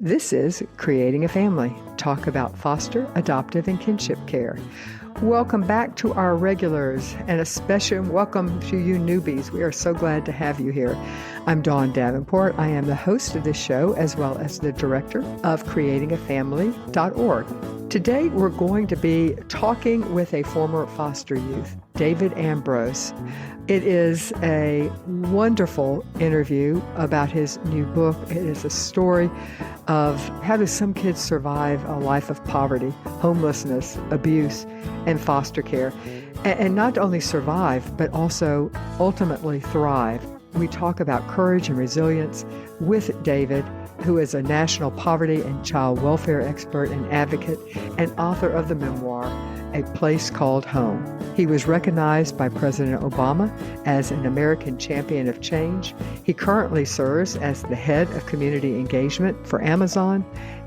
This is Creating a Family, talk about foster, adoptive, and kinship care. Welcome back to our regulars, and a special welcome to you newbies. We are so glad to have you here. I'm Dawn Davenport. I am the host of this show, as well as the director of creatingafamily.org. Today, we're going to be talking with a former foster youth, David Ambrose. It is a wonderful interview about his new book. It is a story of how do some kids survive a life of poverty, homelessness, abuse, and foster care, and not only survive, but also ultimately thrive. We talk about courage and resilience with David, who is a national poverty and child welfare expert and advocate and author of the memoir, A Place Called Home. He was recognized by President Obama as an American champion of change. He currently serves as the head of community engagement for Amazon.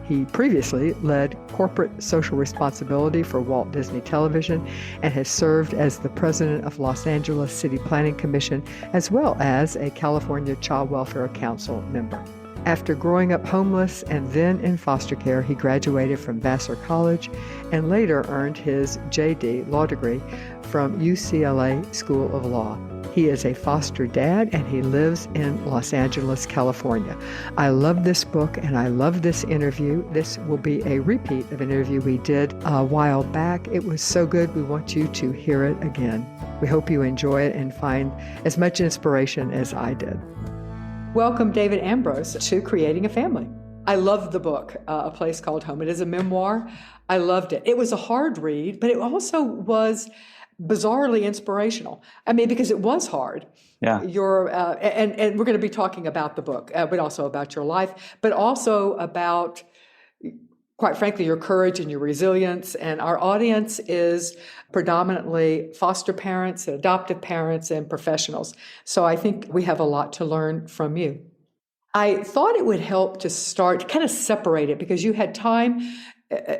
He previously led corporate social responsibility for Walt Disney Television and has served as the president of Los Angeles City Planning Commission, as well as a California Child Welfare Council member. After growing up homeless and then in foster care, he graduated from Vassar College and later earned his JD law degree from UCLA School of Law. He is a foster dad and he lives in Los Angeles, California. I love this book and I love this interview. This will be a repeat of an interview we did a while back. It was so good. We want you to hear it again. We hope you enjoy it and find as much inspiration as I did. Welcome, David Ambrose, to Creating a Family. I loved the book, A Place Called Home. It is a memoir. I loved it. It was a hard read, but it also was bizarrely inspirational. I mean, because it was hard. Yeah. And we're going to be talking about the book, but also about your life, but also about, quite frankly, your courage and your resilience. And our audience is predominantly foster parents, adoptive parents, and professionals. So I think we have a lot to learn from you. I thought it would help to start, kind of separate it, because you had time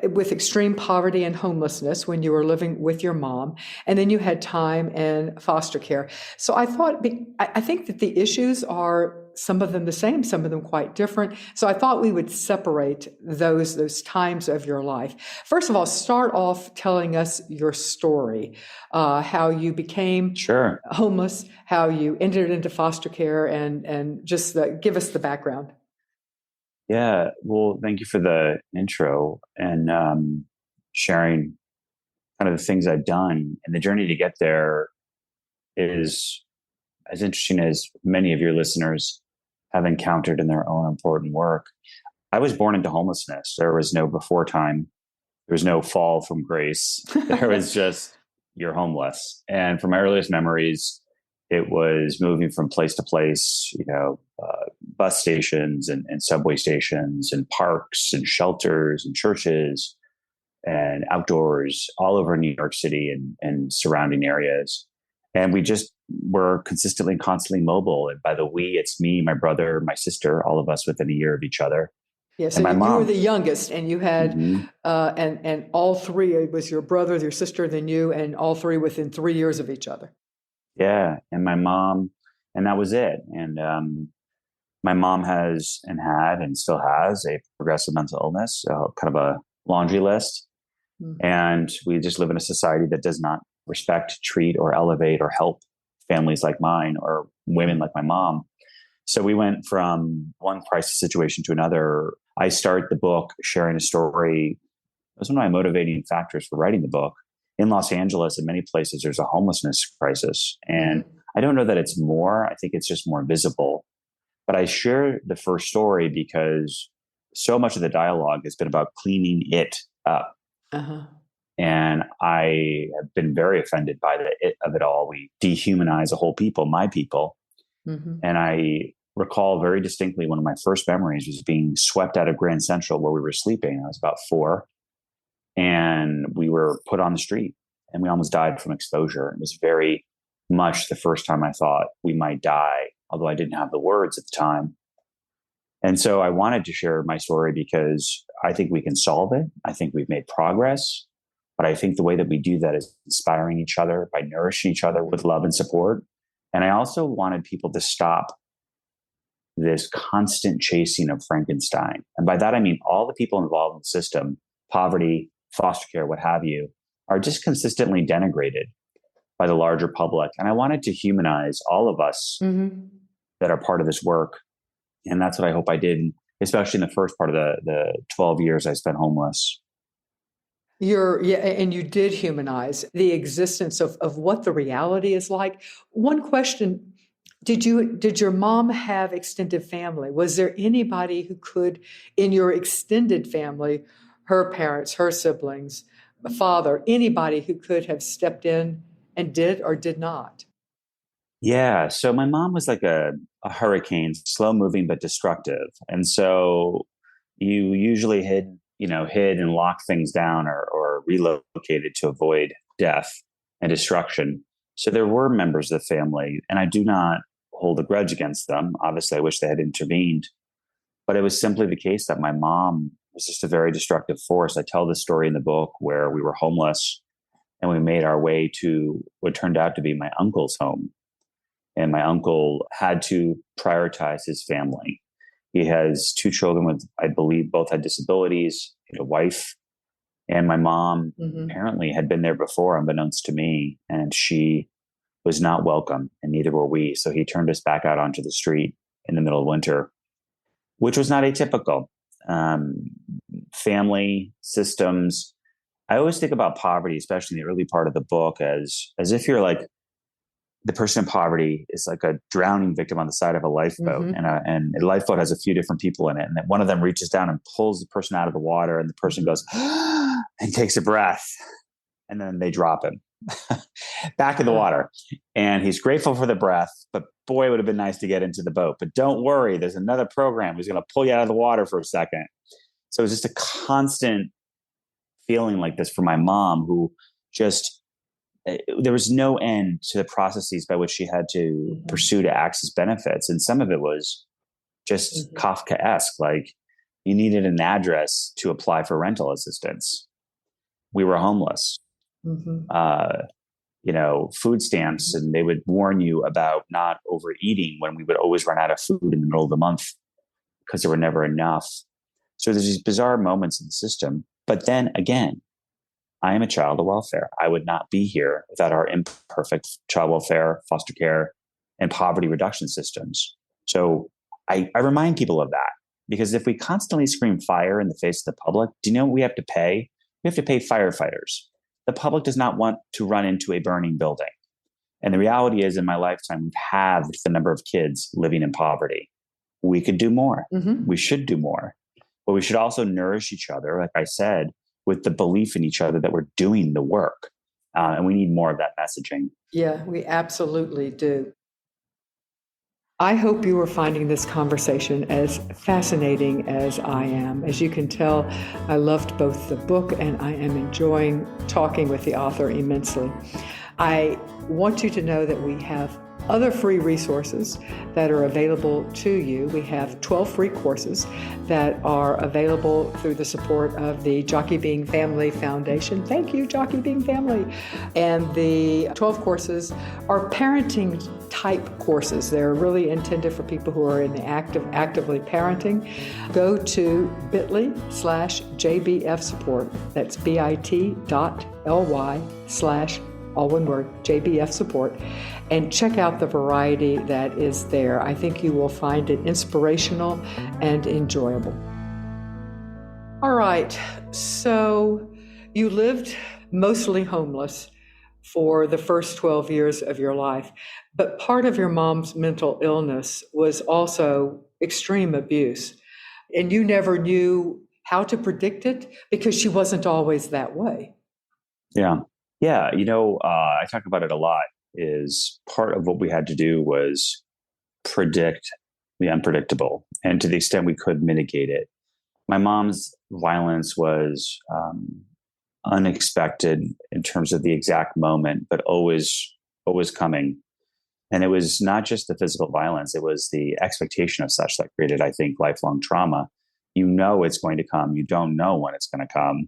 with extreme poverty and homelessness when you were living with your mom, and then you had time in foster care. So I think that the issues are, some of them the same, some of them quite different. So I thought we would separate those times of your life. First of all, start off telling us your story, how you became homeless, how you entered into foster care, and just give us the background. Yeah. Well, thank you for the intro and sharing kind of the things I've done. And the journey to get there is as interesting as many of your listeners have encountered in their own important work. I was born into homelessness. There was no before time. There was no fall from grace. There was just, you're homeless. And from my earliest memories, it was moving from place to place, bus stations and subway stations and parks and shelters and churches and outdoors all over New York City and surrounding areas. And we just were consistently and constantly mobile. And by the we, it's me, my brother, my sister, all of us within a year of each other. Yeah, so you were the youngest, and you had, and all three, it was your brother, your sister, then you, and all three within 3 years of each other. Yeah, and my mom, and that was it. And my mom has and had and still has a progressive mental illness, kind of a laundry list. Mm-hmm. And we just live in a society that does not respect, treat, or elevate or help families like mine or women like my mom. So we went from one crisis situation to another. I start the book sharing a story. That was one of my motivating factors for writing the book. In Los Angeles, in many places, there's a homelessness crisis. And I don't know that it's more. I think it's just more visible. But I share the first story because so much of the dialogue has been about cleaning it up. Uh-huh. And I have been very offended by the it of it all. We dehumanize a whole people, my people. Mm-hmm. And I recall very distinctly one of my first memories was being swept out of Grand Central where we were sleeping. I was about 4. And we were put on the street and we almost died from exposure. It was very much the first time I thought we might die, although I didn't have the words at the time. And so I wanted to share my story because I think we can solve it. I think we've made progress. But I think the way that we do that is inspiring each other by nourishing each other with love and support. And I also wanted people to stop this constant chasing of Frankenstein. And by that, I mean all the people involved in the system, poverty, foster care, what have you, are just consistently denigrated by the larger public. And I wanted to humanize all of us that are part of this work. And that's what I hope I did, especially in the first part of the 12 years I spent homeless. And you did humanize the existence of what the reality is like. One question, did your mom have extended family? Was there anybody who could, in your extended family, her parents, her siblings, father, anybody who could have stepped in and did or did not? Yeah. So my mom was like a hurricane, slow moving but destructive. And so you usually hid and locked things down or relocated to avoid death and destruction. So there were members of the family, and I do not hold a grudge against them. Obviously, I wish they had intervened, but it was simply the case that my mom was just a very destructive force. I tell this story in the book where we were homeless and we made our way to what turned out to be my uncle's home. And my uncle had to prioritize his family. He has two children with, I believe, both had disabilities, a wife. And my mom apparently had been there before, unbeknownst to me, and she was not welcome, and neither were we. So he turned us back out onto the street in the middle of winter, which was not atypical. Family systems. I always think about poverty, especially in the early part of the book, as if you're like the person in poverty is like a drowning victim on the side of a lifeboat, and a lifeboat has a few different people in it, and then one of them reaches down and pulls the person out of the water, and the person goes and takes a breath, and then they drop him back in the water, and he's grateful for the breath, but boy, it would have been nice to get into the boat. But don't worry, there's another program who's going to pull you out of the water for a second. So it was just a constant feeling like this for my mom, who just, there was no end to the processes by which she had to pursue to access benefits. And some of it was just Kafkaesque, like you needed an address to apply for rental assistance. We were homeless. Food stamps, and they would warn you about not overeating when we would always run out of food in the middle of the month because there were never enough. So there's these bizarre moments in the system. But then again, I am a child of welfare. I would not be here without our imperfect child welfare, foster care, and poverty reduction systems. So I remind people of that, because if we constantly scream fire in the face of the public, do you know what we have to pay? We have to pay firefighters. The public does not want to run into a burning building. And the reality is, in my lifetime, we've halved the number of kids living in poverty. We could do more. We should do more. But we should also nourish each other, like I said, with the belief in each other that we're doing the work. And we need more of that messaging. Yeah, we absolutely do. I hope you are finding this conversation as fascinating as I am. As you can tell, I loved both the book and I am enjoying talking with the author immensely. I want you to know that we have other free resources that are available to you. We have 12 free courses that are available through the support of the Jockey Being Family Foundation. Thank you, Jockey Being Family. And the 12 courses are parenting type courses. They're really intended for people who are in the actively parenting. Go to bit.ly/JBF support. That's bit.ly/ all one word, JBF support, and check out the variety that is there. I think you will find it inspirational and enjoyable. All right, so you lived mostly homeless for the first 12 years of your life, but part of your mom's mental illness was also extreme abuse, and you never knew how to predict it because she wasn't always that way. Yeah. I talk about it a lot. Is part of what we had to do was predict the unpredictable, and to the extent we could, mitigate it. My mom's violence was unexpected in terms of the exact moment, but always coming. And it was not just the physical violence; it was the expectation of such that created, I think, lifelong trauma. You know it's going to come. You don't know when it's going to come.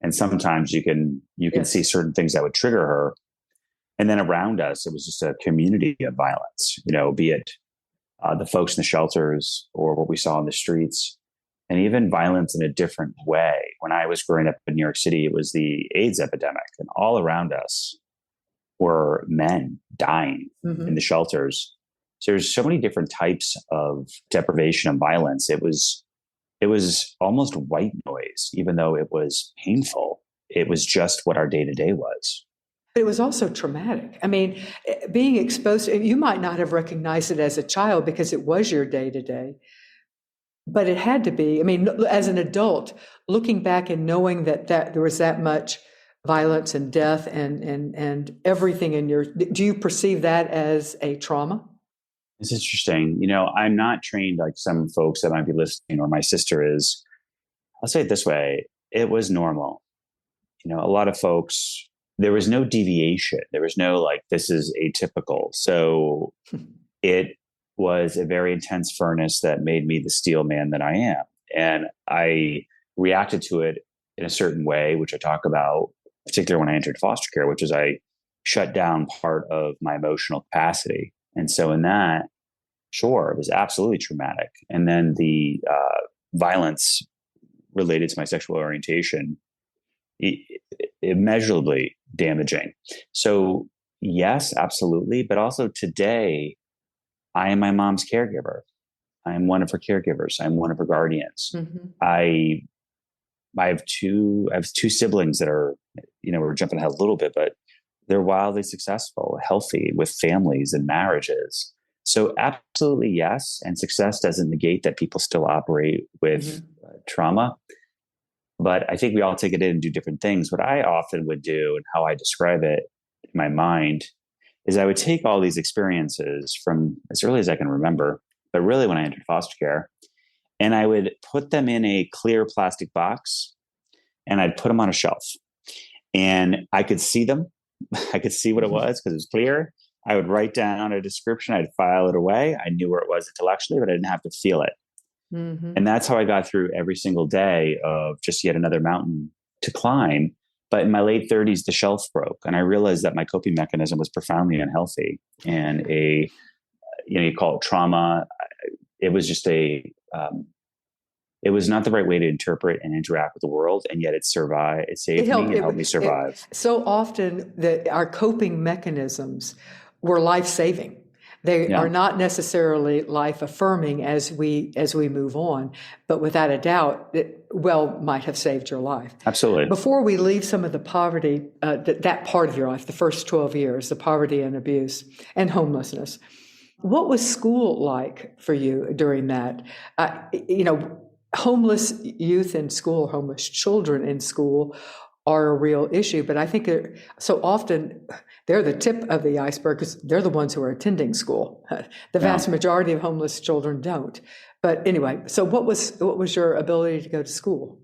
And sometimes you can see certain things that would trigger her. And then around us, it was just a community of violence, be it the folks in the shelters or what we saw in the streets, and even violence in a different way. When I was growing up in New York City, it was the AIDS epidemic, and all around us were men dying in the shelters. So there's so many different types of deprivation and violence. It was almost white noise, even though it was painful. It was just what our day to day was. It was also traumatic. I mean, being exposed, you might not have recognized it as a child because it was your day to day, but it had to be. I mean, as an adult, looking back and knowing that there was that much violence and death and everything in do you perceive that as a trauma? It's interesting. I'm not trained like some folks that might be listening, or my sister is. I'll say it this way: it was normal. A lot of folks, there was no deviation. There was no like, this is atypical. So it was a very intense furnace that made me the steel man that I am. And I reacted to it in a certain way, which I talk about, particularly when I entered foster care, which is I shut down part of my emotional capacity. And so in that, sure, it was absolutely traumatic. And then the violence related to my sexual orientation, immeasurably damaging. So yes, absolutely. But also today, I am my mom's caregiver. I am one of her caregivers. I'm one of her guardians. I have two siblings that are, we're jumping ahead a little bit, but they're wildly successful, healthy, with families and marriages. So absolutely yes. And success doesn't negate that people still operate with trauma. But I think we all take it in and do different things. What I often would do, and how I describe it in my mind, is I would take all these experiences from as early as I can remember, but really when I entered foster care, and I would put them in a clear plastic box, and I'd put them on a shelf. And I could see them. I could see what it was because it was clear. I would write down a description. I'd file it away. I knew where it was intellectually, but I didn't have to feel it. And that's how I got through every single day of just yet another mountain to climb. But in my late 30s, the shelf broke. And I realized that my coping mechanism was profoundly unhealthy. And you call it trauma. It was just it was not the right way to interpret and interact with the world. And yet it survived. It saved me and helped me survive. So often our coping mechanisms were life-saving. They are not necessarily life-affirming as we move on, but without a doubt, it might have saved your life. Absolutely. Before we leave some of the poverty, that part of your life, the first 12 years, the poverty and abuse and homelessness, what was school like for you during that? Homeless youth in school, homeless children in school are a real issue, but I think so often they're the tip of the iceberg because they're the ones who are attending school. The vast majority of homeless children don't. But anyway, so what was your ability to go to school?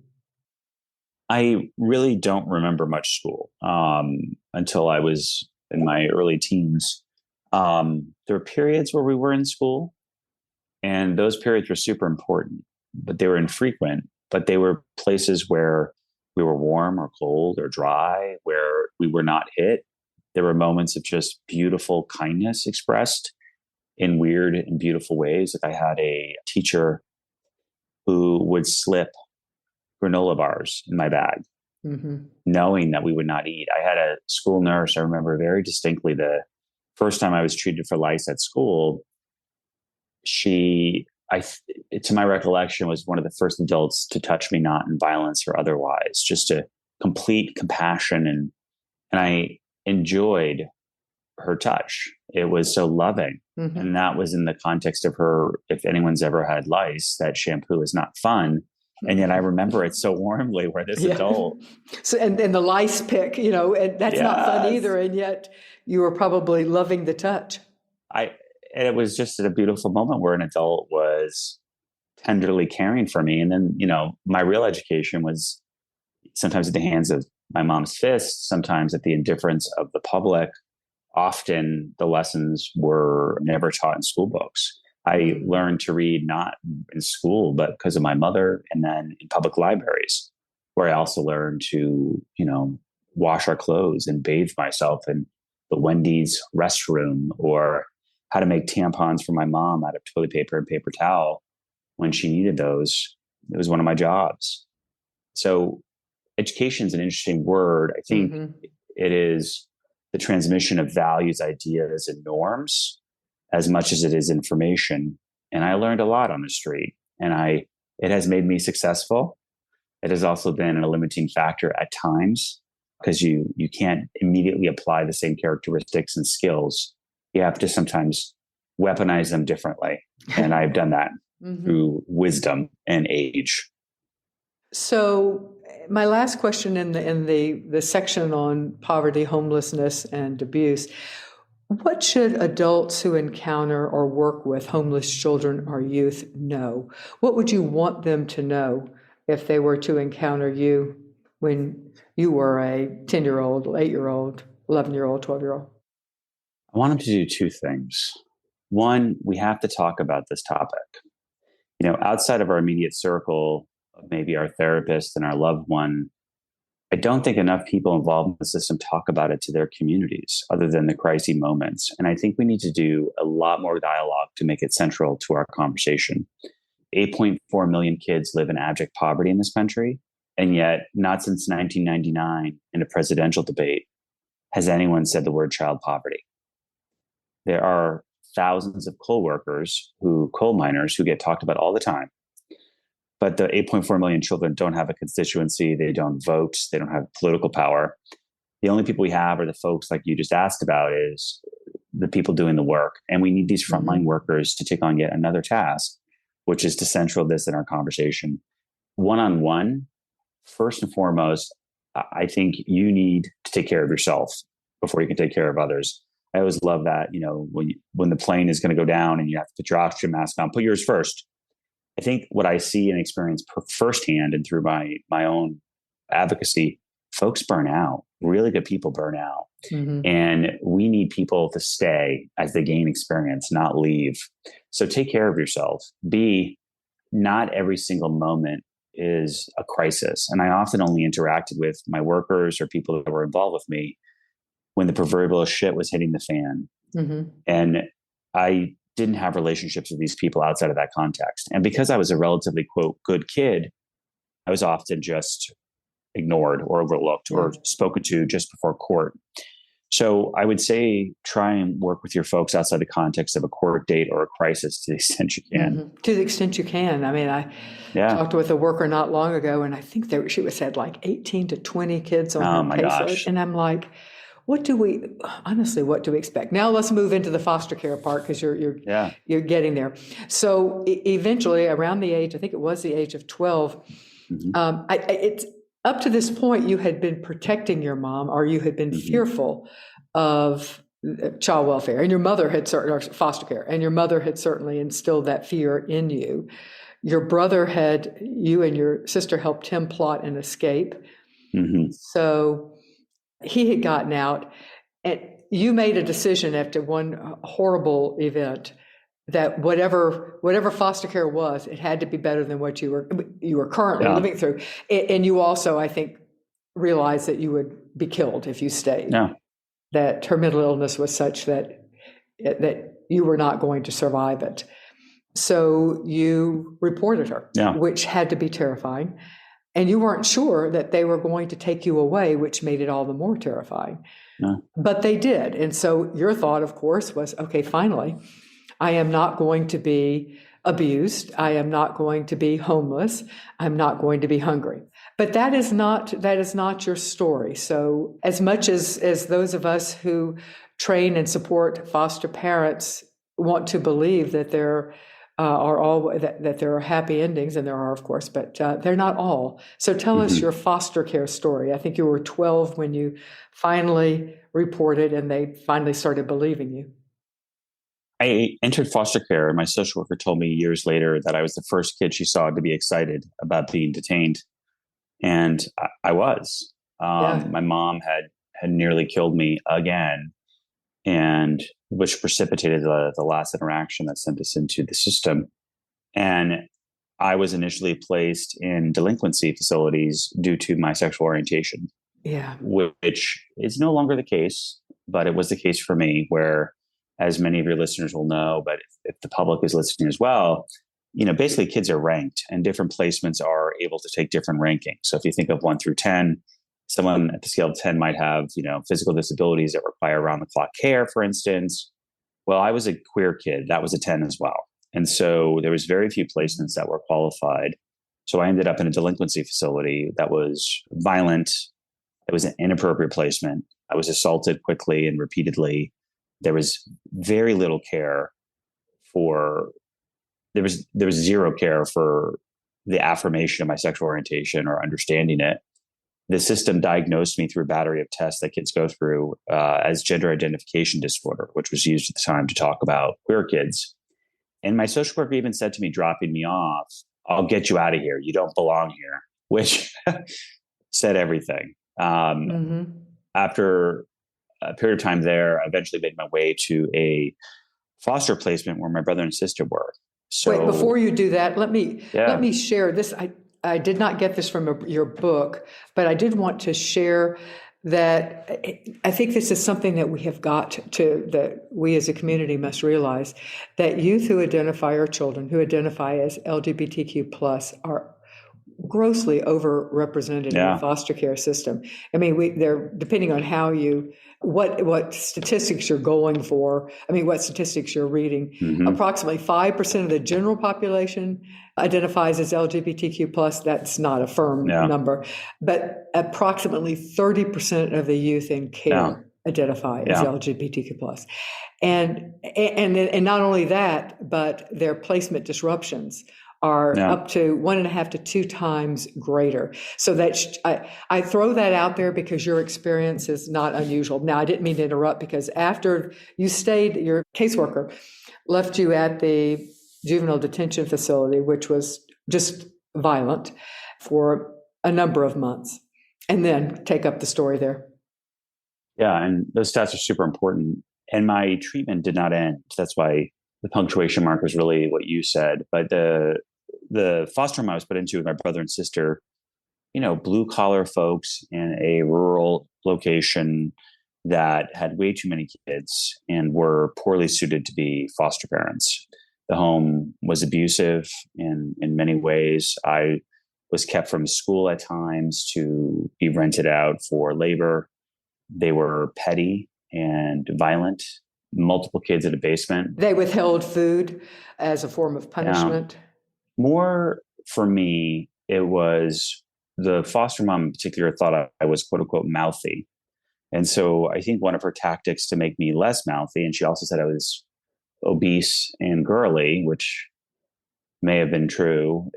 I really don't remember much school until I was in my early teens. There were periods where we were in school, and those periods were super important, but they were infrequent. But they were places where we were warm or cold or dry, where we were not hit. There were moments of just beautiful kindness expressed in weird and beautiful ways. Like I had a teacher who would slip granola bars in my bag, knowing that we would not eat. I had a school nurse. I remember very distinctly the first time I was treated for lice at school. To my recollection, was one of the first adults to touch me, not in violence or otherwise, just a complete compassion. And I enjoyed her touch. It was so loving. And that was in the context of her, if anyone's ever had lice, that shampoo is not fun. And yet I remember it so warmly, where this adult. So, and the lice pick, and that's not fun either. And yet you were probably loving the touch. And it was just a beautiful moment where an adult was tenderly caring for me. And then, my real education was sometimes at the hands of my mom's fists, sometimes at the indifference of the public. Often the lessons were never taught in school books. I learned to read not in school, but because of my mother, and then in public libraries, where I also learned to, wash our clothes and bathe myself in the Wendy's restroom, or how to make tampons for my mom out of toilet paper and paper towel when she needed those. It was one of my jobs. So education is an interesting word. I think it is the transmission of values, ideas, and norms as much as it is information. And I learned a lot on the street, and it has made me successful. It has also been a limiting factor at times because you can't immediately apply the same characteristics and skills. You have to sometimes weaponize them differently. And I've done that through wisdom and age. So my last question in the section on poverty, homelessness, and abuse, what should adults who encounter or work with homeless children or youth know? What would you want them to know if they were to encounter you when you were a 10-year-old, 8-year-old, 11-year-old, 12-year-old? I want them to do two things. One, we have to talk about this topic. Outside of our immediate circle, maybe our therapist and our loved one, I don't think enough people involved in the system talk about it to their communities other than the crisis moments. And I think we need to do a lot more dialogue to make it central to our conversation. 8.4 million kids live in abject poverty in this country. And yet, not since 1999 in a presidential debate has anyone said the word child poverty. There are thousands of coal miners who get talked about all the time. But the 8.4 million children don't have a constituency. They don't vote. They don't have political power. The only people we have are the folks like you just asked about, is the people doing the work. And we need these frontline workers to take on yet another task, which is to central this in our conversation. One-on-one, first and foremost, I think you need to take care of yourself before you can take care of others. I always love that, when the plane is going to go down and you have to put your oxygen mask on, put yours first. I think what I see and experience firsthand and through my own advocacy, folks burn out. Really good people burn out. And we need people to stay as they gain experience, not leave. So take care of yourself. Not every single moment is a crisis. And I often only interacted with my workers or people that were involved with me when the proverbial shit was hitting the fan. And I didn't have relationships with these people outside of that context. And because I was a relatively, quote, good kid, I was often just ignored or overlooked or spoken to just before court. So I would say try and work with your folks outside the context of a court date or a crisis to the extent you can. To the extent you can. I mean, I talked with a worker not long ago, and I think she had like 18 to 20 kids on her caseload. And I'm like, what do we expect? Now let's move into the foster care part, because you're getting there. So eventually, around the age, I think it was the age of 12, it's up to this point you had been protecting your mom, or you had been fearful of child welfare, and your mother had or foster care, and your mother had certainly instilled that fear in you. Your brother you and your sister helped him plot an escape. So he had gotten out, and you made a decision after one horrible event that whatever foster care was, it had to be better than what you were currently living through. And you also, I think, realized that you would be killed if you stayed. That her mental illness was such that you were not going to survive it. So you reported her, which had to be terrifying. And you weren't sure that they were going to take you away, which made it all the more terrifying. But they did. And so your thought, of course, was, okay, finally, I am not going to be abused. I am not going to be homeless. I'm not going to be hungry. But that is not your story. So as much as those of us who train and support foster parents want to believe that there that there are happy endings, and there are, of course, but they're not all. So tell us your foster care story. I think you were 12 when you finally reported, and they finally started believing you. I entered foster care, and my social worker told me years later that I was the first kid she saw to be excited about being detained. And I was. My mom had nearly killed me again, and which precipitated the last interaction that sent us into the system. And I was initially placed in delinquency facilities due to my sexual orientation, which is no longer the case, but it was the case for me, where as many of your listeners will know, but if the public is listening as well, basically kids are ranked and different placements are able to take different rankings. So if you think of 1 through 10, someone at the scale of 10 might have, physical disabilities that require around the clock care, for instance. Well, I was a queer kid. That was a 10 as well. And so there was very few placements that were qualified. So I ended up in a delinquency facility that was violent. It was an inappropriate placement. I was assaulted quickly and repeatedly. There was very little care there was zero care for the affirmation of my sexual orientation or understanding it. The system diagnosed me through a battery of tests that kids go through as gender identification disorder, which was used at the time to talk about queer kids. And my social worker even said to me, dropping me off, "I'll get you out of here. You don't belong here," which said everything. After a period of time there, I eventually made my way to a foster placement where my brother and sister were. So, wait, before you do that, let me share this. I did not get this from your book, but I did want to share that I think this is something that we have that we as a community must realize, that youth who identify, or children who identify as LGBTQ plus, are grossly overrepresented in the foster care system. I mean, they're, depending on how what statistics you're going for, what statistics you're reading, approximately 5% of the general population identifies as LGBTQ plus. That's not a firm number, but approximately 30% of the youth in care identify as LGBTQ plus. And not only that, but their placement disruptions are up to 1.5 to 2 times greater. So I throw that out there because your experience is not unusual. Now, I didn't mean to interrupt, because after you stayed, your caseworker left you at the juvenile detention facility, which was just violent, for a number of months, and then take up the story there. Yeah, and those stats are super important. And my treatment did not end. That's why the punctuation mark was really what you said. But the foster home I was put into with my brother and sister, blue collar folks in a rural location that had way too many kids and were poorly suited to be foster parents. The home was abusive in many ways. I was kept from school at times to be rented out for labor. They were petty and violent. Multiple kids in a basement. They withheld food as a form of punishment. More for me, it was the foster mom in particular thought I was quote unquote mouthy. And so I think one of her tactics to make me less mouthy, and she also said I was obese and girly, which may have been true.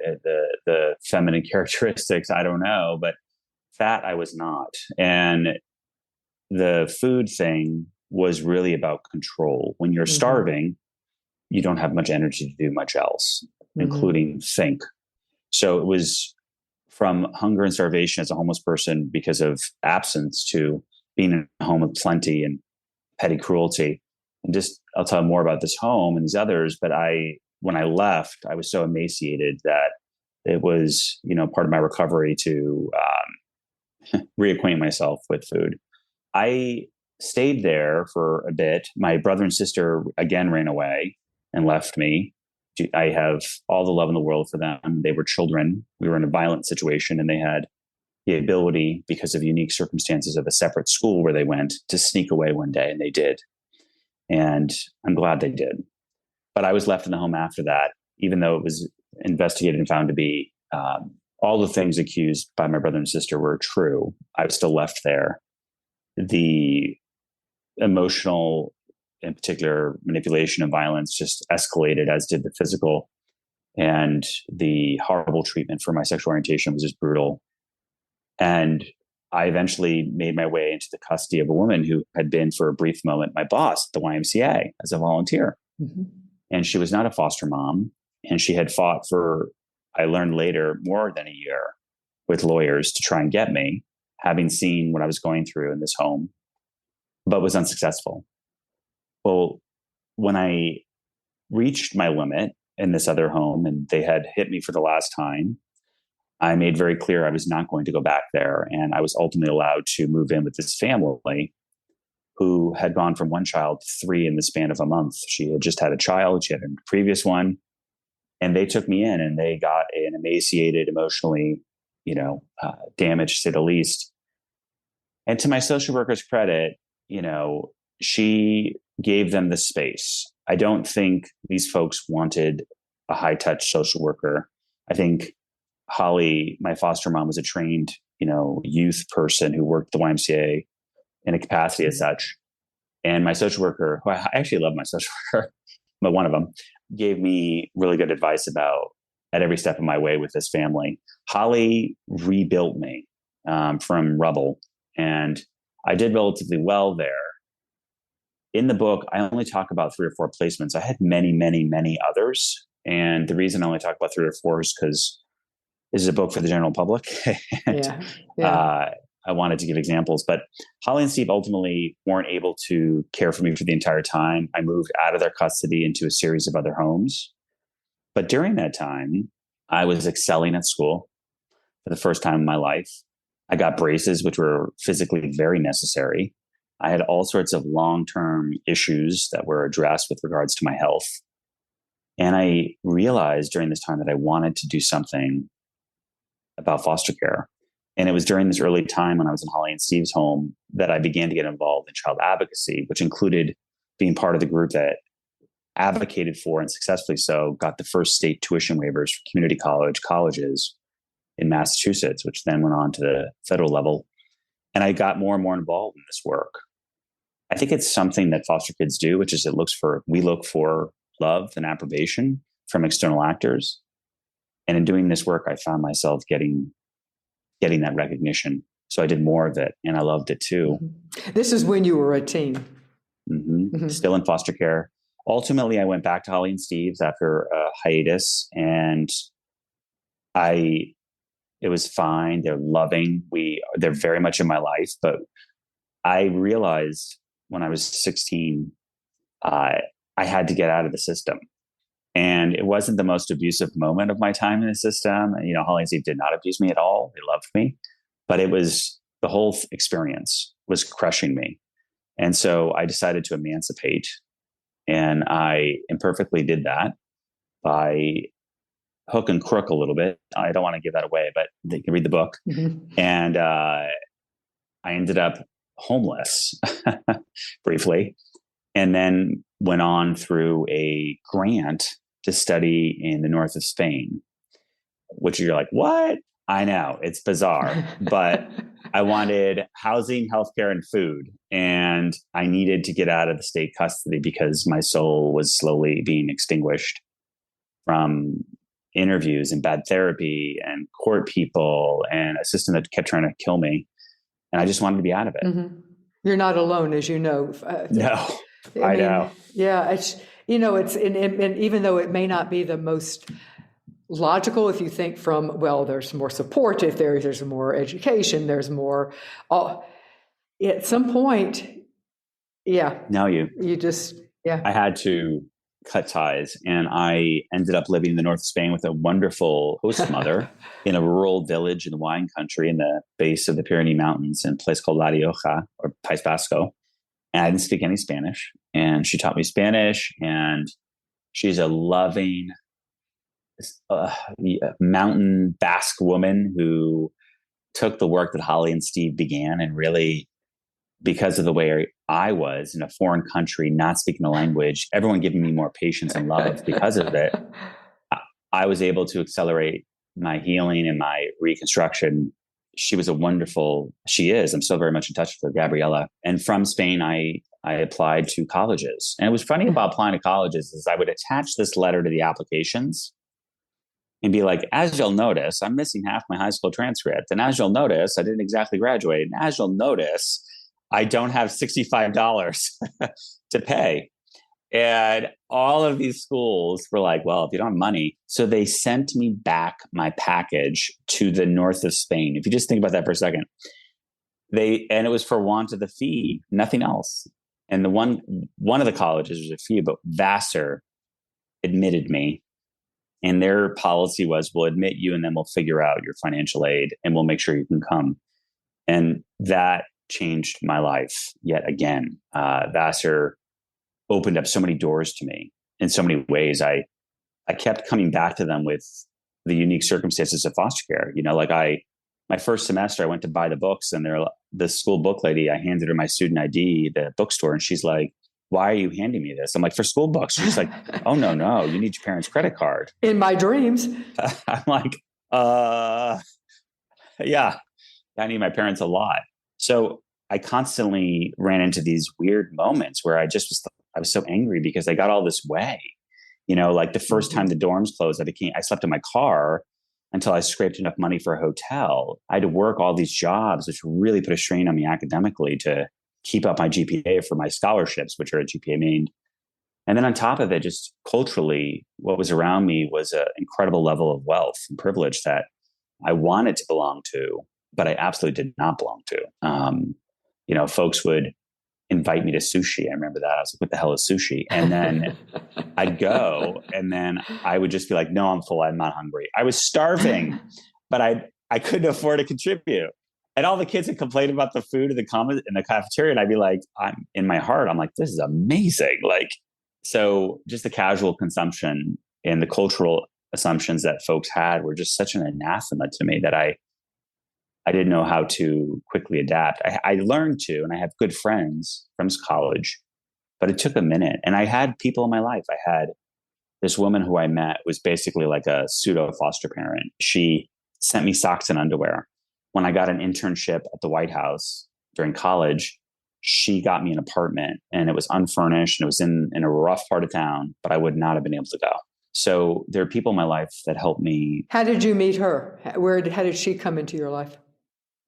The feminine characteristics, I don't know, but fat I was not. And the food thing was really about control. When you're starving, you don't have much energy to do much else, including think. So it was from hunger and starvation as a homeless person because of absence to being in a home with plenty and petty cruelty. And I'll tell more about this home and these others, but when I left, I was so emaciated that it was, part of my recovery to reacquaint myself with food. I stayed there for a bit. My brother and sister again ran away and left me. I have all the love in the world for them. They were children. We were in a violent situation, and they had the ability, because of unique circumstances of a separate school where they went, to sneak away one day, and they did. And I'm glad they did. But I was left in the home after that, even though it was investigated and found to be all the things accused by my brother and sister were true. I was still left there. The emotional, in particular, manipulation and violence just escalated, as did the physical. And the horrible treatment for my sexual orientation was just brutal. And I eventually made my way into the custody of a woman who had been, for a brief moment, my boss at the YMCA as a volunteer. And she was not a foster mom. And she had fought for, I learned later, more than a year with lawyers to try and get me, having seen what I was going through in this home, but was unsuccessful. Well, when I reached my limit in this other home and they had hit me for the last time, I made very clear I was not going to go back there. And I was ultimately allowed to move in with this family who had gone from one child to three in the span of a month. She had just had a child. She had a previous one. And they took me in and they got an emaciated, emotionally, damaged, to say the least. And to my social worker's credit, she gave them the space. I don't think these folks wanted a high touch social worker. I think Holly, my foster mom, was a trained, youth person who worked at the YMCA in a capacity as such. And my social worker, who I actually love my social worker, but one of them, gave me really good advice about at every step of my way with this family. Holly rebuilt me from rubble, and I did relatively well there. In the book, I only talk about 3 or 4 placements. I had many, many, many others. And the reason I only talk about 3 or 4 is because this is a book for the general public. And, I wanted to give examples, but Holly and Steve ultimately weren't able to care for me for the entire time. I moved out of their custody into a series of other homes. But during that time, I was excelling at school for the first time in my life. I got braces, which were physically very necessary. I had all sorts of long-term issues that were addressed with regards to my health. And I realized during this time that I wanted to do something about foster care. And it was during this early time when I was in Holly and Steve's home that I began to get involved in child advocacy, which included being part of the group that advocated for, and successfully so, got the first state tuition waivers for community colleges in Massachusetts, which then went on to the federal level. And I got more and more involved in this work. I think it's something that foster kids do, which is we look for love and approbation from external actors. And in doing this work, I found myself getting that recognition. So I did more of it, and I loved it too. This is when you were a teen. Still in foster care. Ultimately, I went back to Holly and Steve's after a hiatus, and it was fine. They're loving. They're very much in my life. But I realized when I was 16, I had to get out of the system. And it wasn't the most abusive moment of my time in the system. Holly and Steve did not abuse me at all. They loved me. But it was the whole experience was crushing me. And so I decided to emancipate. And I imperfectly did that by hook and crook a little bit. I don't want to give that away, but you can read the book. And I ended up homeless briefly, and then went on through a grant to study in the north of Spain, which you're like, what? I know, it's bizarre, but I wanted housing, healthcare, and food. And I needed to get out of the state custody because my soul was slowly being extinguished from interviews and bad therapy and court people and a system that kept trying to kill me. And I just wanted to be out of it. You're not alone, as you know. No, I know. Yeah, it's and even though it may not be the most logical, if you think from, well, there's more support, if there's more education, there's more. At some point, No, you just I had to cut ties, and I ended up living in the north of Spain with a wonderful host mother in a rural village in the wine country in the base of the Pyrenees Mountains in a place called La Rioja, or País Vasco. And I didn't speak any Spanish, and she taught me Spanish, and she's a loving mountain Basque woman who took the work that Holly and Steve began and really, because of the way I was in a foreign country, not speaking the language, everyone giving me more patience and love because of it, I was able to accelerate my healing and my reconstruction. She is. I'm still very much in touch with her, Gabriella. And from Spain, I applied to colleges. And it was funny about applying to colleges is I would attach this letter to the applications and be like, as you'll notice, I'm missing half my high school transcript. And as you'll notice, I didn't exactly graduate. And as you'll notice, I don't have $65 to pay. And all of these schools were like, well, if you don't have money. So they sent me back my package to the north of Spain. If you just think about that for a second, and it was for want of the fee, nothing else. And the one of the colleges was a fee, but Vassar admitted me. And their policy was, we'll admit you and then we'll figure out your financial aid and we'll make sure you can come. And that changed my life yet again. Vassar opened up so many doors to me in so many ways. I kept coming back to them with the unique circumstances of foster care. My first semester, I went to buy the books, and the school book lady, I handed her my student ID at the bookstore, and she's like, "Why are you handing me this?" I'm like, "For school books." She's like, "Oh, no, you need your parents' credit card." In my dreams. I'm like, yeah, I need my parents a lot. So I constantly ran into these weird moments where I was so angry because they got all this way. Like the first time the dorms closed, I slept in my car until I scraped enough money for a hotel. I had to work all these jobs, which really put a strain on me academically to keep up my GPA for my scholarships, which are a GPA mained. And then on top of it, just culturally, what was around me was an incredible level of wealth and privilege that I wanted to belong to, but I absolutely did not belong to. Folks would invite me to sushi. I remember that. I was like, what the hell is sushi? And then I'd go, and then I would just be like, no, I'm full. I'm not hungry. I was starving, but I couldn't afford to contribute. And all the kids would complain about the food in the cafeteria. And I'd be like, in my heart, I'm like, this is amazing. So just the casual consumption and the cultural assumptions that folks had were just such an anathema to me that I didn't know how to quickly adapt. I learned to, and I have good friends from college, but it took a minute. And I had people in my life. I had this woman who I met was basically like a pseudo foster parent. She sent me socks and underwear. When I got an internship at the White House during college, she got me an apartment, and it was unfurnished, and it was in a rough part of town, but I would not have been able to go. So there are people in my life that helped me. How did you meet her? How did she come into your life?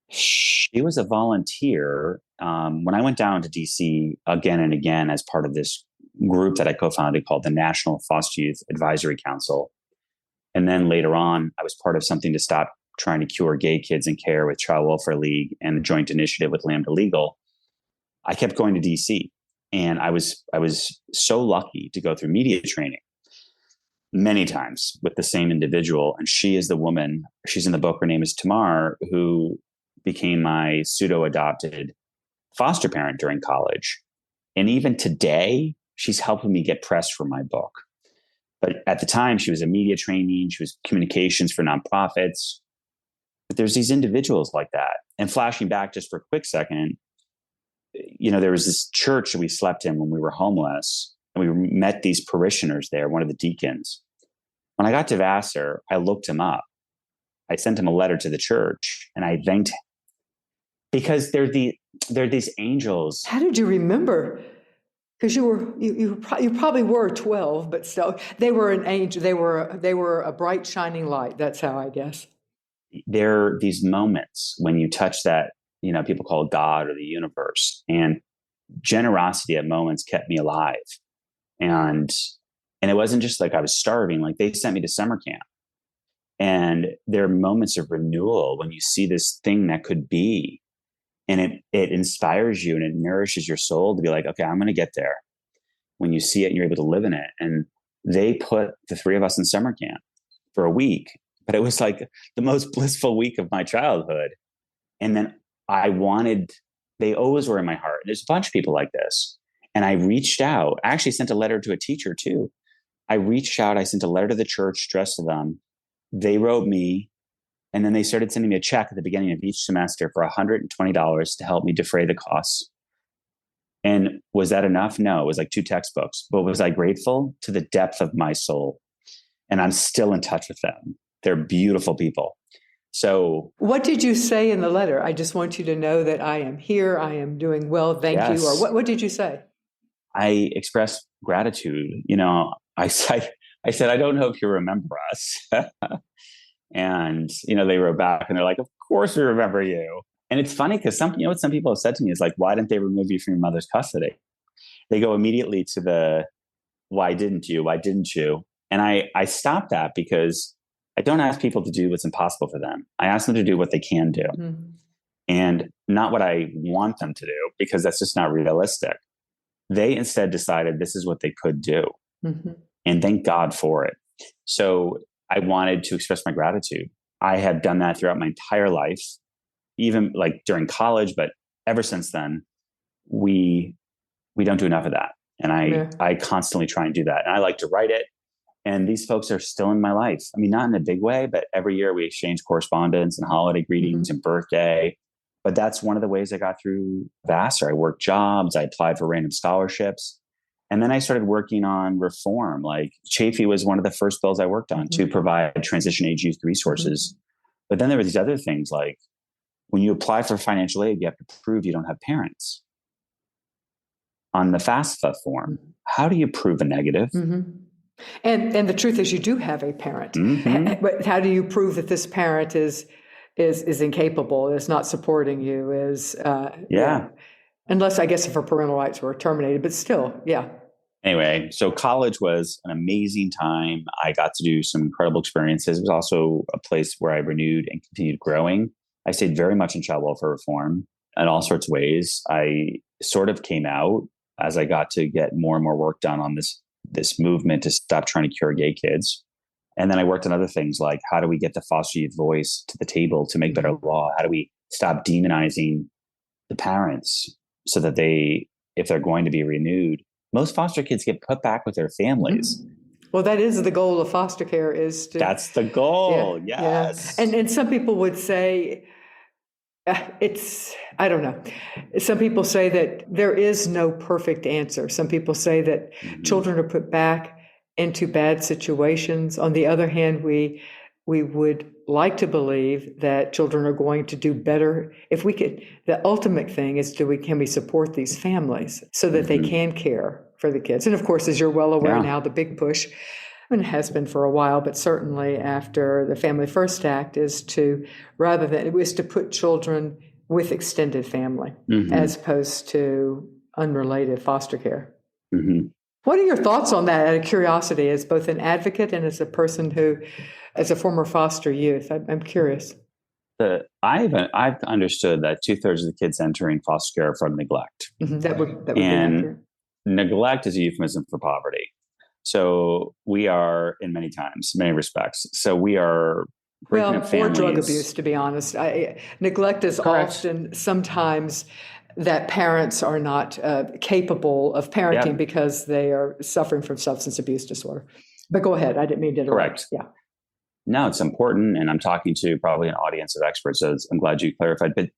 She was a volunteer. When I went down to DC again and again as part of this group that I co-founded called the National Foster Youth Advisory Council. And then later on, I was part of something to stop trying to cure gay kids in care with Child Welfare League and a joint initiative with Lambda Legal. I kept going to DC, and I was so lucky to go through media training many times with the same individual. And she is the woman, she's in the book, her name is Tamar, who became my pseudo-adopted foster parent during college. And even today, she's helping me get press for my book. But at the time, she was a media trainee, she was communications for nonprofits. But there's these individuals like that. And flashing back just for a quick second, there was this church that we slept in when we were homeless, and we met these parishioners there, one of the deacons. When I got to Vassar, I looked him up. I sent him a letter to the church, and I thanked him because they're these angels. How did you remember? Because you probably were 12, but still, they were an angel. They were a bright shining light. That's how I guess. There are these moments when you touch that, people call God or the universe, and generosity at moments kept me alive. And it wasn't just like I was starving. Like, they sent me to summer camp, and there are moments of renewal when you see this thing that could be, and it inspires you and it nourishes your soul to be like, okay, I'm going to get there. When you see it and you're able to live in it. And they put the three of us in summer camp for a week, but it was like the most blissful week of my childhood. And then they always were in my heart. There's a bunch of people like this. And I reached out. I actually sent a letter to a teacher too. I sent a letter to the church addressed to them. They wrote me, and then they started sending me a check at the beginning of each semester for $120 to help me defray the costs. And was that enough? No, it was like 2 textbooks. But was I grateful? To the depth of my soul. And I'm still in touch with them. They're beautiful people. So what did you say in the letter? I just want you to know that I am here. I am doing well. Thank you. Or what did you say? I expressed gratitude. I said, I don't know if you remember us. And, they wrote back and they're like, of course we remember you. And it's funny because what some people have said to me is like, why didn't they remove you from your mother's custody? They go immediately to the, why didn't you? Why didn't you? And I stopped that because I don't ask people to do what's impossible for them. I ask them to do what they can do, and not what I want them to do, because that's just not realistic. They instead decided this is what they could do. And thank God for it. So I wanted to express my gratitude. I have done that throughout my entire life, even like during college, but ever since then, we don't do enough of that. And I constantly try and do that. And I like to write it. And these folks are still in my life. I mean, not in a big way, but every year we exchange correspondence and holiday greetings and birthday. But that's one of the ways I got through Vassar. I worked jobs, I applied for random scholarships. And then I started working on reform. Like Chafee was one of the first bills I worked on to provide transition age youth resources. But then there were these other things like when you apply for financial aid, you have to prove you don't have parents. On the FAFSA form, how do you prove a negative? And the truth is you do have a parent. But how do you prove that this parent is incapable, is not supporting you, unless I guess if her parental rights were terminated, but still, Anyway, so college was an amazing time. I got to do some incredible experiences. It was also a place where I renewed and continued growing. I stayed very much in child welfare reform in all sorts of ways. I sort of came out as I got to get more and more work done on this movement to stop trying to cure gay kids. And then I worked on other things like how do we get the foster youth voice to the table to make better law? How do we stop demonizing the parents so that if they're going to be renewed, most foster kids get put back with their families. Well, that is the goal of foster care That's the goal. Yes. Yeah. And some people would say, I don't know. Some people say that there is no perfect answer. Some people say that children are put back into bad situations. On the other hand, we would like to believe that children are going to do better. If we could, the ultimate thing is can we support these families so that they can care for the kids? And of course, as you're well aware now, the big push, and it has been for a while, but certainly after the Family First Act is to put children with extended family as opposed to unrelated foster care. What are your thoughts on that, out of curiosity, as both an advocate and as a person who, as a former foster youth? I'm curious. I've understood that 2/3 of the kids entering foster care are from neglect. That would be accurate. Neglect is a euphemism for poverty. So we are, in many respects. So we are breaking up families. Or drug abuse, to be honest. Neglect is often sometimes that parents are not capable of parenting because they are suffering from substance abuse disorder. But go ahead. I didn't mean to interrupt. Correct. Yeah. No, it's important. And I'm talking to probably an audience of experts. So I'm glad you clarified. But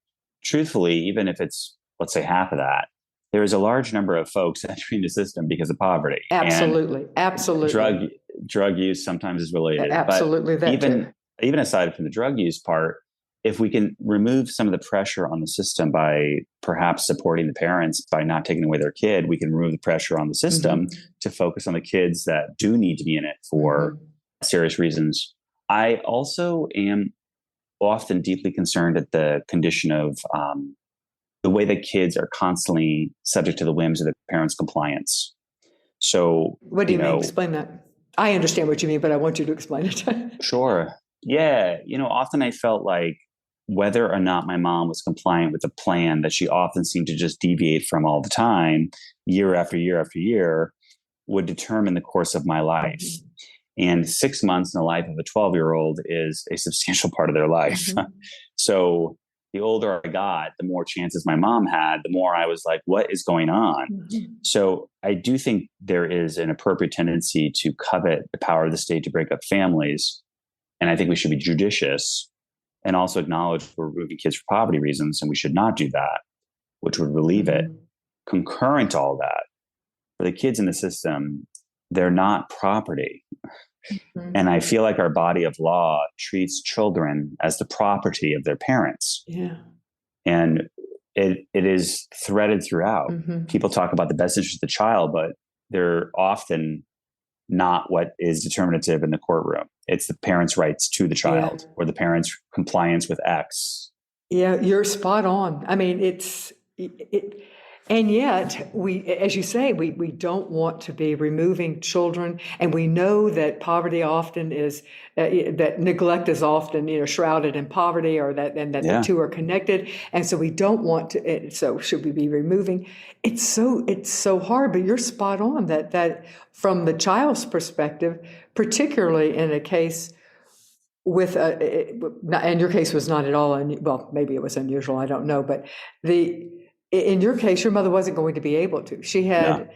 truthfully, even if it's, let's say, half of that, there is a large number of folks entering the system because of poverty. Absolutely. Absolutely. Drug use sometimes is related. Absolutely. But even aside from the drug use part, if we can remove some of the pressure on the system by perhaps supporting the parents by not taking away their kid, we can remove the pressure on the system to focus on the kids that do need to be in it for serious reasons. I also am often deeply concerned at the condition of the way that kids are constantly subject to the whims of their parents' compliance. So, what do you mean? Explain that. I understand what you mean, but I want you to explain it. Sure. Yeah. Often I felt like whether or not my mom was compliant with the plan that she often seemed to just deviate from all the time, year after year after year, would determine the course of my life. And 6 months in the life of a 12-year-old is a substantial part of their life. So the older I got, the more chances my mom had, the more I was like, what is going on? So I do think there is an appropriate tendency to covet the power of the state to break up families. And I think we should be judicious and also acknowledge we're removing kids for poverty reasons, and we should not do that, which would relieve it. Concurrent to all that, for the kids in the system, they're not property. And I feel like our body of law treats children as the property of their parents. And it is threaded throughout. People talk about the best interest of the child, but they're often not what is determinative in the courtroom. It's the parents' rights to the child or the parents' compliance with X. Yeah, you're spot on. I mean, and yet we, as you say, we don't want to be removing children, and we know that poverty often is that neglect is often shrouded in poverty, or that the two are connected, and so we don't want to. So should we be removing? It's so hard, but you're spot on that from the child's perspective, particularly in a case with and your case was not at all, well, maybe it was unusual, I don't know, but in your case, your mother wasn't going to be able to. She had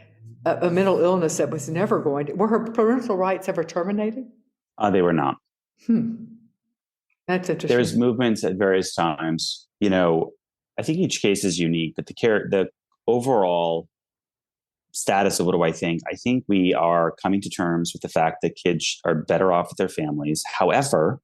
a mental illness that was never going to. Were her parental rights ever terminated? They were not. That's interesting. There's movements at various times. I think each case is unique, but the overall status of what do I think? I think we are coming to terms with the fact that kids are better off with their families. However,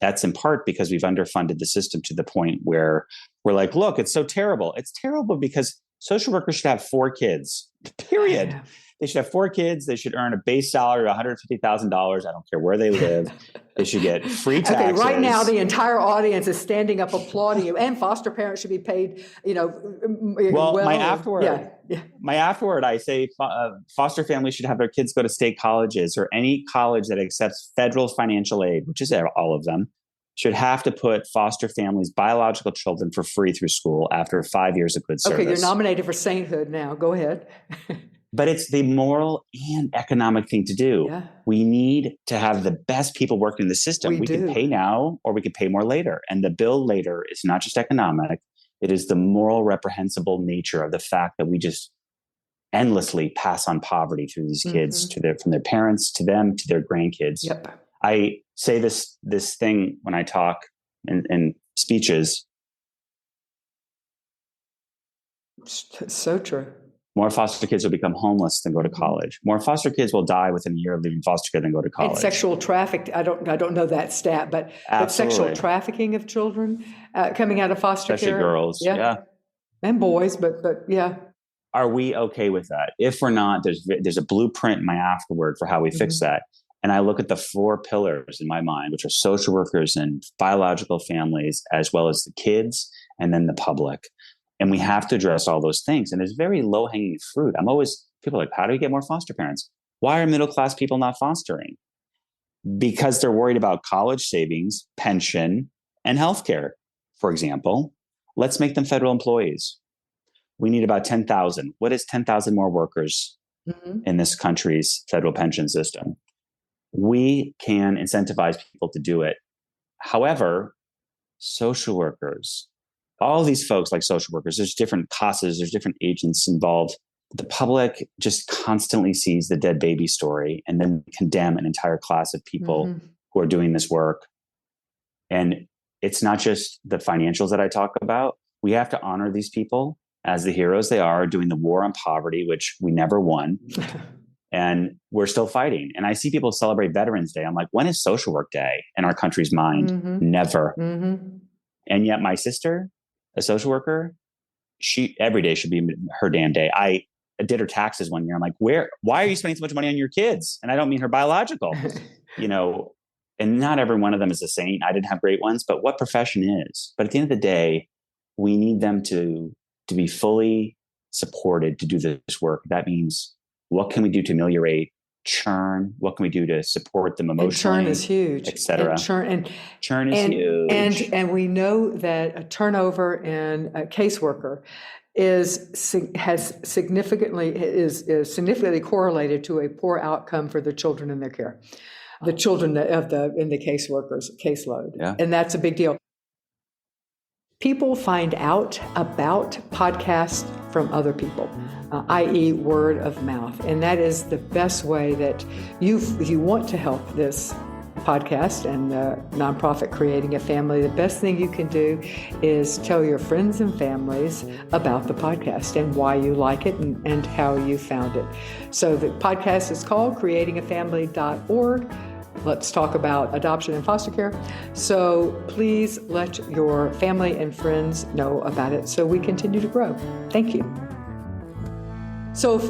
that's in part because we've underfunded the system to the point where we're like, look, it's so terrible. It's terrible because social workers should have 4 kids, period. Yeah. They should have 4 kids. They should earn a base salary of $150,000. I don't care where they live. They should get free taxes. Okay, right now the entire audience is standing up applauding you, and foster parents should be paid, Well, my afterward, I say foster families should have their kids go to state colleges or any college that accepts federal financial aid, which is all of them, should have to put foster families' biological children for free through school after 5 years of good service. Okay, you're nominated for sainthood now. Go ahead. But it's the moral and economic thing to do. Yeah. We need to have the best people working in the system. We can pay now or we can pay more later. And the bill later is not just economic. It is the moral reprehensible nature of the fact that we just endlessly pass on poverty through these kids from their parents to them to their grandkids. Yep. I say this thing when I talk in speeches. It's so true. More foster kids will become homeless than go to college. More foster kids will die within a year of leaving foster care than go to college. And sexual traffic. I don't know that stat, but sexual trafficking of children coming out of foster care. Especially girls. Yeah. And boys, but yeah. Are we okay with that? If we're not, there's a blueprint in my afterward for how we fix that. And I look at the 4 pillars in my mind, which are social workers and biological families, as well as the kids, and then the public. And we have to address all those things. And there's very low-hanging fruit. People are like, how do we get more foster parents? Why are middle-class people not fostering? Because they're worried about college savings, pension, and healthcare, for example. Let's make them federal employees. We need about 10,000. What is 10,000 more workers in this country's federal pension system? We can incentivize people to do it. However, social workers, all these folks like social workers, there's different causes, there's different agents involved. The public just constantly sees the dead baby story and then condemn an entire class of people who are doing this work. And it's not just the financials that I talk about. We have to honor these people as the heroes they are, doing the war on poverty, which we never won. And we're still fighting. And I see people celebrate Veterans Day. I'm like, when is social work day in our country's mind? Never. And yet my sister, a social worker, every day should be her damn day. I did her taxes one year. I'm like, why are you spending so much money on your kids? And I don't mean her biological, and not every one of them is a saint. I didn't have great ones, but what profession is? But at the end of the day, we need them to be fully supported to do this work. That means, what can we do to ameliorate churn? What can we do to support them emotionally? And churn is huge, etc. Churn is huge. And we know that a turnover in a caseworker is significantly correlated to a poor outcome for the children in their care, the children in the caseworker's caseload, and that's a big deal. People find out about podcasts from other people, i.e. word of mouth. And that is the best way that if you want to help this podcast and the nonprofit Creating a Family, the best thing you can do is tell your friends and families about the podcast and why you like it and how you found it. So the podcast is called creatingafamily.org. Let's talk about adoption and foster care. So please let your family and friends know about it so we continue to grow. Thank you. So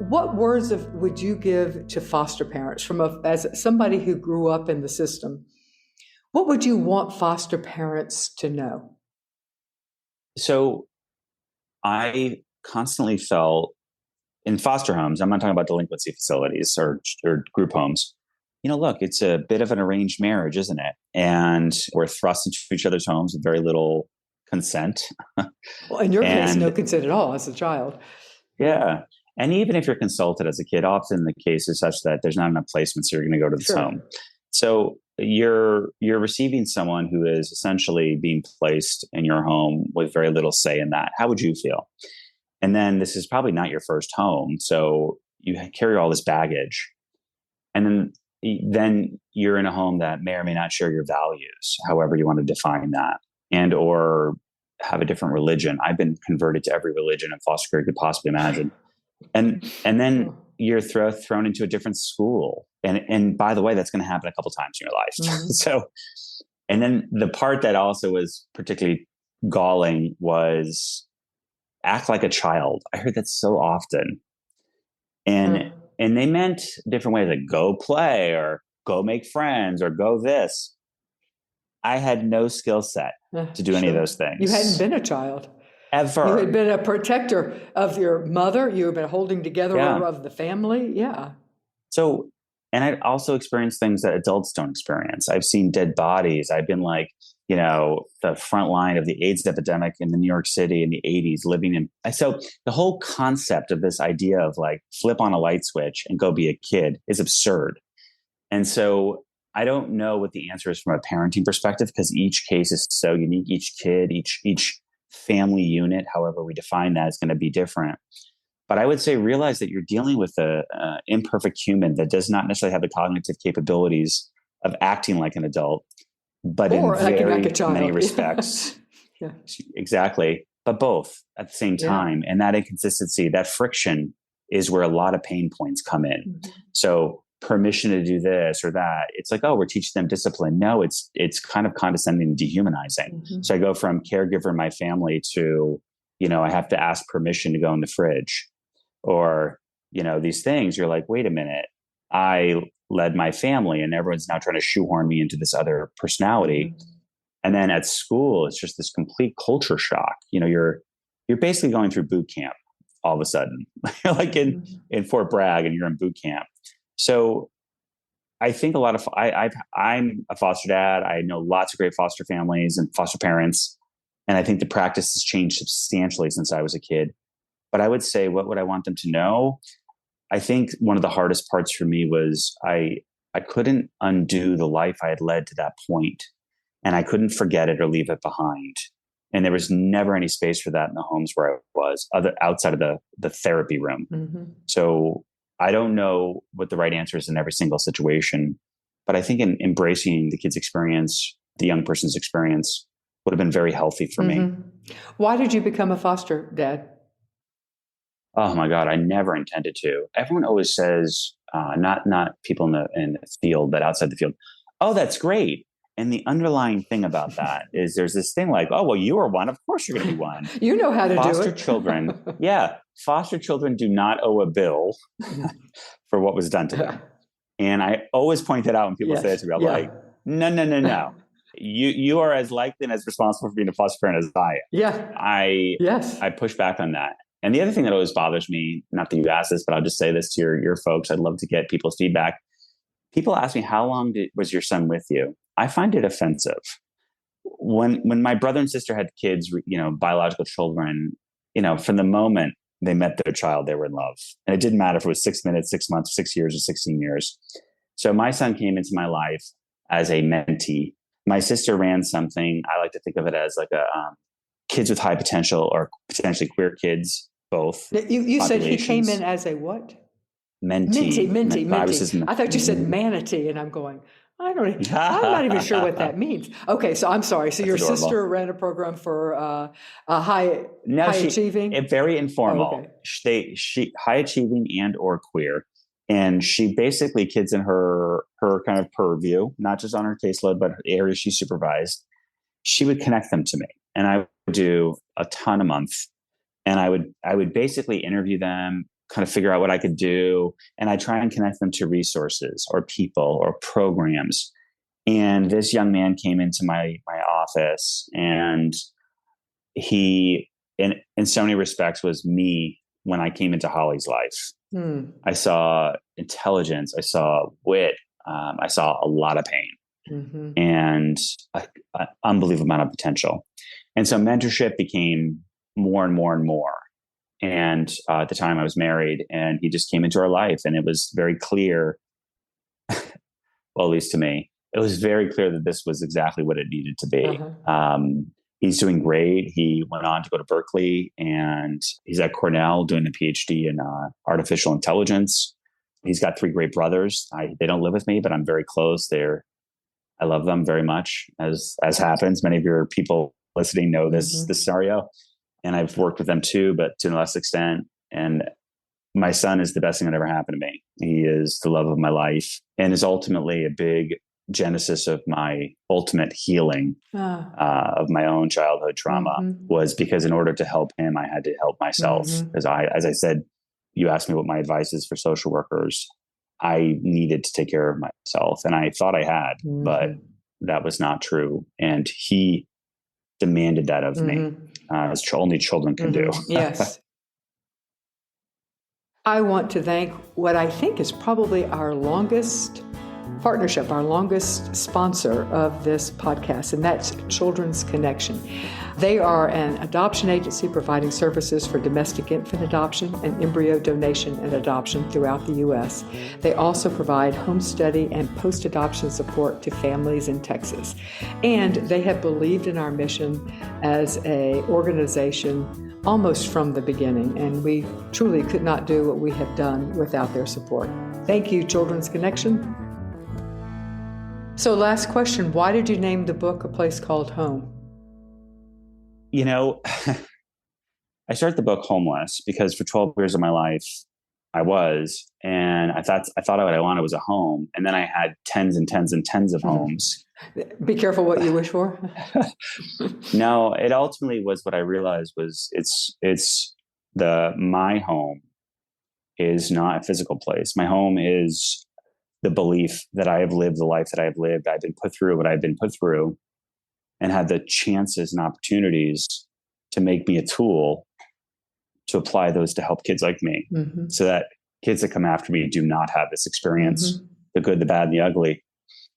what words would you give to foster parents as somebody who grew up in the system? What would you want foster parents to know? So I constantly felt in foster homes, I'm not talking about delinquency facilities or group homes. Look, it's a bit of an arranged marriage, isn't it? And we're thrust into each other's homes with very little consent. Well, in your case, no consent at all as a child. Yeah. And even if you're consulted as a kid, often the case is such that there's not enough placement, so you're going to go to this home. So you're receiving someone who is essentially being placed in your home with very little say in that. How would you feel? And then this is probably not your first home, so you carry all this baggage, and then you're in a home that may or may not share your values, however you want to define that, and or have a different religion. I've been converted to every religion in foster care you could possibly imagine, and then you're thrown into a different school, and by the way, that's going to happen a couple times in your life. Mm-hmm. So, and then the part that also was particularly galling was act like a child. I heard that so often, and they meant different ways, like go play or go make friends or go this. I had no skill set to do any of those things. You hadn't been a child. Ever. You had been a protector of your mother. You had been holding together of the family. Yeah. So, and I also experienced things that adults don't experience. I've seen dead bodies. I've been like, the front line of the AIDS epidemic in the New York City in the 80s, living in. So the whole concept of this idea of like flip on a light switch and go be a kid is absurd. And so I don't know what the answer is from a parenting perspective, because each case is so unique. Each kid, each family unit, however we define that, is going to be different. But I would say realize that you're dealing with an imperfect human that does not necessarily have the cognitive capabilities of acting like an adult, but or in very many respects. Yeah. Exactly. But both at the same time. And that inconsistency, that friction is where a lot of pain points come in. Mm-hmm. So permission to do this or that, it's like, oh, we're teaching them discipline. No, it's kind of condescending and dehumanizing. Mm-hmm. So I go from caregiver in my family to, I have to ask permission to go in the fridge, or, these things. You're like, wait a minute, I led my family and everyone's now trying to shoehorn me into this other personality. Mm-hmm. And then at school, it's just this complete culture shock. You're basically going through boot camp all of a sudden, like in Fort Bragg, and you're in boot camp. So I think a lot of, I'm a foster dad. I know lots of great foster families and foster parents. And I think the practice has changed substantially since I was a kid. But I would say, what would I want them to know? I think one of the hardest parts for me was I couldn't undo the life I had led to that point, and I couldn't forget it or leave it behind. And there was never any space for that in the homes where I was, outside of the therapy room. Mm-hmm. So I don't know what the right answer is in every single situation, but I think in embracing the kid's experience, the young person's experience, would have been very healthy for me. Why did you become a foster dad? Oh my God, I never intended to. Everyone always says, not people in the field, but outside the field, oh, that's great. And the underlying thing about that is there's this thing like, oh, well, you were one. Of course you're going to be one. You know how to do it. Foster children. Yeah. Foster children do not owe a bill for what was done to them. And I always point that out when people say it to me. I'm like, no. You are as likely and as responsible for being a foster parent as I am. Yeah. I push back on that. And the other thing that always bothers me, not that you asked this, but I'll just say this to your folks. I'd love to get people's feedback. People ask me, how long was your son with you? I find it offensive. When my brother and sister had kids, biological children, from the moment they met their child, they were in love. And it didn't matter if it was 6 minutes, 6 months, 6 years, or 16 years. So my son came into my life as a mentee. My sister ran something, I like to think of it as like a kids with high potential, or potentially queer kids, both. You said he came in as a what? Mentee. I thought you said manatee, and I'm going, I'm not even sure what that means. Okay, so I'm sorry. So your sister ran a program for high achieving? Very informal. Okay. She high achieving and or queer. And she basically, kids in her kind of purview, not just on her caseload, but areas she supervised, she would connect them to me. And I would do a ton a month. And I would basically interview them, kind of figure out what I could do. And I try and connect them to resources or people or programs. And this young man came into my office, and he, in so many respects, was me when I came into Holly's life. I saw intelligence. I saw wit. I saw a lot of pain and an unbelievable amount of potential. And so mentorship became more and more and more. And at the time I was married, and he just came into our life, and it was very clear, well, at least to me, it was very clear that this was exactly what it needed to be. Uh-huh. He's doing great. He went on to go to Berkeley, and he's at Cornell doing a PhD in artificial intelligence. He's got 3 great brothers. They don't live with me, but I'm very close. I love them very much, as happens. Many of your people listening know this scenario, and I've worked with them too, but to a less extent. And my son is the best thing that ever happened to me. He is the love of my life, and is ultimately a big genesis of my ultimate healing of my own childhood trauma. Was because in order to help him, I had to help myself. As I said, you asked me what my advice is for social workers. I needed to take care of myself, and I thought I had, but that was not true. And he demanded that of me, as only children can do. Yes. I want to thank what I think is probably our longest partnership, our longest sponsor of this podcast, and that's Children's Connection. They are an adoption agency providing services for domestic infant adoption and embryo donation and adoption throughout the U.S. They also provide home study and post-adoption support to families in Texas. And they have believed in our mission as an organization almost from the beginning, and we truly could not do what we have done without their support. Thank you, Children's Connection. So last question, why did you name the book A Place Called Home? You know, I started the book homeless because for 12 years of my life, I was, and I thought what I wanted was a home. And then I had tens and tens and tens of homes. Be careful what you wish for. No, it ultimately was what I realized was my home is not a physical place. My home is the belief that I have lived the life that I have lived. I've been put through what I've been put through, and had the chances and opportunities to make me a tool to apply those to help kids like me, so that kids that come after me do not have this experience, the good, the bad, and the ugly.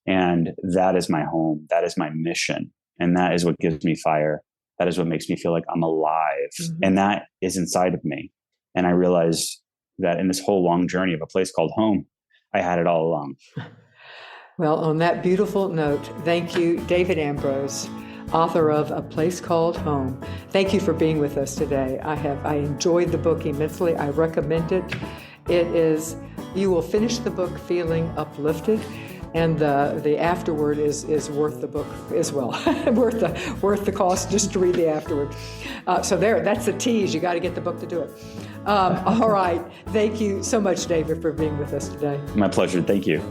And that is my home. That is my mission. And that is what gives me fire. That is what makes me feel like I'm alive. And that is inside of me. And I realized that in this whole long journey of A Place Called Home, I had it all along. Well, on that beautiful note, thank you, David Ambrose, author of A Place Called Home. Thank you for being with us today. I enjoyed the book immensely. I recommend it. You will finish the book feeling uplifted, and the afterward is worth the book as well. worth the cost just to read the afterward. So that's the tease. You got to get the book to do it. All right. Thank you so much, David, for being with us today. My pleasure. Thank you.